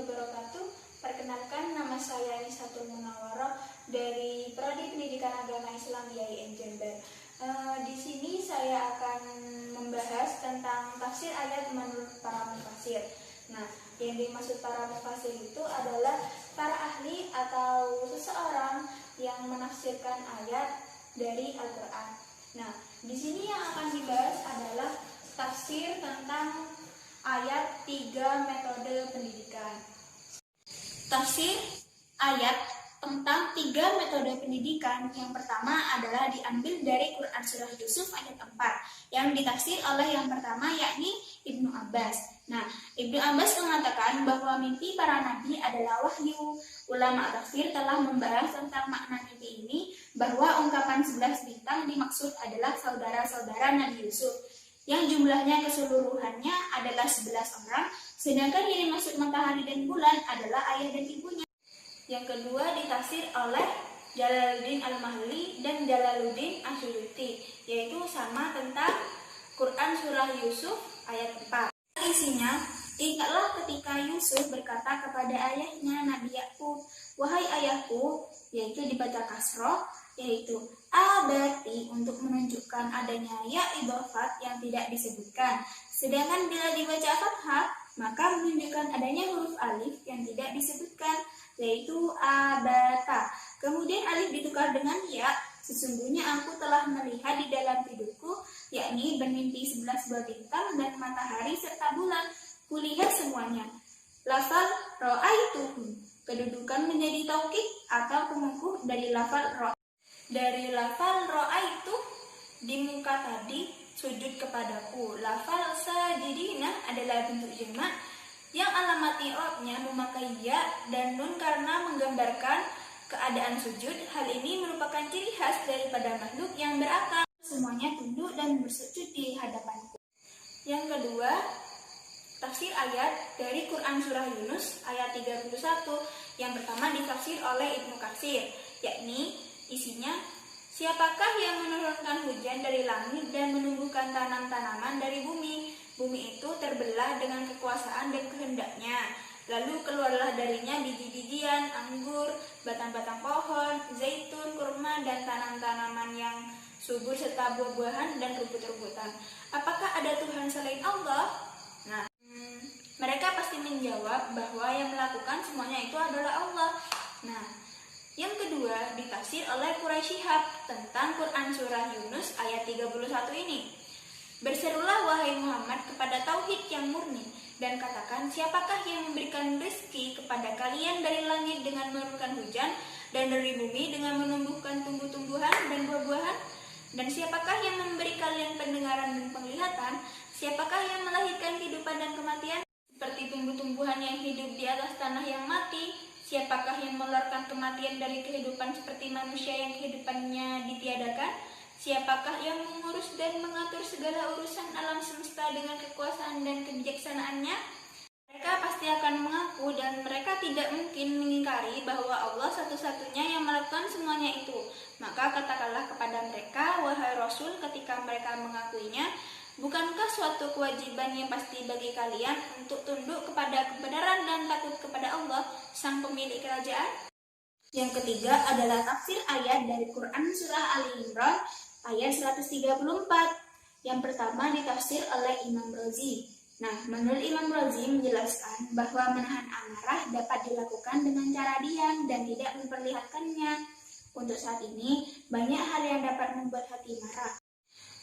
wabarakatuh. Perkenalkan, nama saya Nisatul Munawwaroh dari Prodi Pendidikan Agama Islam IAIN Jember. Di sini saya akan membahas tentang tafsir ayat menurut para mufasir. Nah, yang dimaksud para mufasir itu adalah para ahli atau seseorang yang menafsirkan ayat dari Al-Quran. Nah, di sini yang akan dibahas adalah tafsir tentang ayat 3 metode pendidikan. Tafsir ayat tentang 3 metode pendidikan yang pertama adalah diambil dari Quran Surah Yusuf ayat 4 yang ditafsir oleh yang pertama yakni Ibnu Abbas. Nah, Ibnu Abbas mengatakan bahwa mimpi para nabi adalah wahyu. Ulama tafsir telah membahas tentang makna mimpi ini bahwa ungkapan 11 bintang dimaksud adalah saudara-saudara Nabi Yusuf yang jumlahnya keseluruhannya adalah 11 orang, sedangkan yang dimaksud matahari dan bulan adalah ayah dan ibunya. Yang kedua ditafsir oleh Jalaluddin Al-Mahalli dan Jalaluddin Asyuyuti, yaitu sama tentang Quran Surah Yusuf ayat 4. Isinya, ingatlah ketika Yusuf berkata kepada ayahnya Nabi Yakub, "Wahai ayahku," yaitu dibaca kasroh, yaitu abati untuk menunjukkan adanya ya idhofat yang tidak disebutkan. Sedangkan bila dibaca fathah, maka menunjukkan adanya huruf alif yang tidak disebutkan, yaitu abata. Kemudian alif ditukar dengan ya. Sesungguhnya aku telah melihat di dalam tidurku, yakni bermimpi 11 buah bintang dan matahari serta bulan. Kulihat semuanya. Lafal ro'aituhu. Kedudukan menjadi taukid atau pengukuh dari lafal ro'a. Dari lafal ro'aitu di muka tadi sujud kepadaku. Lafal sajidina adalah bentuk jamak yang alamat i'rabnya memakai ya dan nun karena menggambarkan keadaan sujud. Hal ini merupakan ciri khas daripada makhluk yang berakal. Semuanya tunduk dan bersujud di hadapanku. Yang kedua, tafsir ayat dari Quran Surah Yunus ayat 31 yang pertama ditafsir oleh Ibnu Katsir, yakni isinya, siapakah yang menurunkan hujan dari langit dan menumbuhkan tanam-tanaman dari bumi? Bumi itu terbelah dengan kekuasaan dan kehendaknya. Lalu keluarlah darinya biji-bijian, anggur, batang-batang pohon, zaitun, kurma, dan tanam-tanaman yang subur serta buah-buahan dan rumput-rumputan. Apakah ada Tuhan selain Allah? Nah, mereka pasti menjawab bahwa yang melakukan semuanya itu adalah Allah. Nah, yang kedua ditafsir oleh Quraisy Shihab tentang Quran Surah Yunus ayat 31 ini. Berserulah wahai Muhammad kepada tauhid yang murni dan katakan, siapakah yang memberikan rezeki kepada kalian dari langit dengan menurunkan hujan dan dari bumi dengan menumbuhkan tumbuh-tumbuhan dan buah-buahan? Dan siapakah yang memberi kalian pendengaran dan penglihatan? Siapakah yang melahirkan kehidupan dan kematian seperti tumbuh-tumbuhan yang hidup di atas tanah yang mati? Siapakah yang mengeluarkan kematian dari kehidupan seperti manusia yang kehidupannya ditiadakan? Siapakah yang mengurus dan mengatur segala urusan alam semesta dengan kekuasaan dan kebijaksanaannya? Mereka pasti akan mengaku dan mereka tidak mungkin mengingkari bahwa Allah satu-satunya yang melakukan semuanya itu. Maka katakanlah kepada mereka, wahai Rasul, ketika mereka mengakuinya, bukankah suatu kewajiban yang pasti bagi kalian untuk tunduk kepada kebenaran dan takut kepada Allah, sang pemilik kerajaan? Yang ketiga adalah tafsir ayat dari Quran Surah Ali Imran ayat 134. Yang pertama ditafsir oleh Imam Razi. Nah, menurut Imam Razi menjelaskan bahwa menahan amarah dapat dilakukan dengan cara diam dan tidak memperlihatkannya. Untuk saat ini, banyak hal yang dapat membuat hati marah.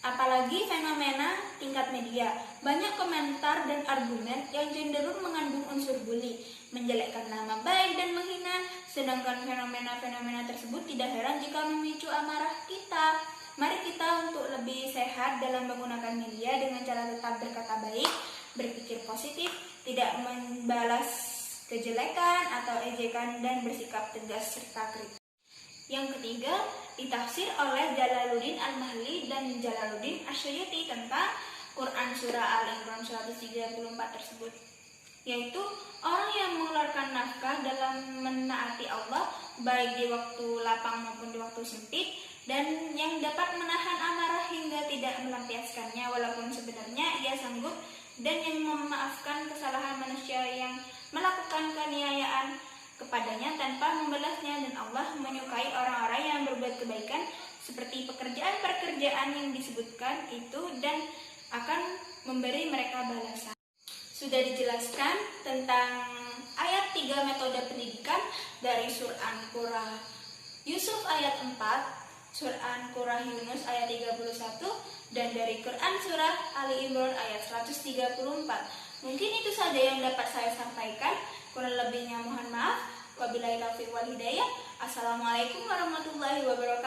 Apalagi fenomena tingkat media, banyak komentar dan argumen yang cenderung mengandung unsur bully, menjelekkan nama baik dan menghina, sedangkan fenomena-fenomena tersebut tidak heran jika memicu amarah kita. Mari kita untuk lebih sehat dalam menggunakan media dengan cara tetap berkata baik, berpikir positif, tidak membalas kejelekan atau ejekan, dan bersikap tegas serta kritis. Yang ketiga, ditafsir oleh Jalaluddin Al-Mahalli dan Jalaluddin Asyuyuti tentang Quran Surah Al-Imran 134 tersebut, yaitu orang yang mengeluarkan nafkah dalam menaati Allah baik di waktu lapang maupun di waktu sempit, dan yang dapat menahan amarah hingga tidak melampiaskannya walaupun sebenarnya ia sanggup, dan yang memaafkan kesalahan manusia yang melakukan kepadanya tanpa membalasnya, dan Allah menyukai orang-orang yang berbuat kebaikan seperti pekerjaan-pekerjaan yang disebutkan itu dan akan memberi mereka balasan. Sudah dijelaskan tentang ayat 3 metode pendidikan dari Surah An-Qur'an Yusuf ayat 4, Surah An-Qur'an Yunus ayat 31, dan dari Quran Surah Ali Imran ayat 134. Mungkin itu saja yang dapat saya sampaikan. Kurang lebihnya mohon maaf. Wabillahi taufiq wal hidayah. Assalamualaikum warahmatullahi wabarakatuh.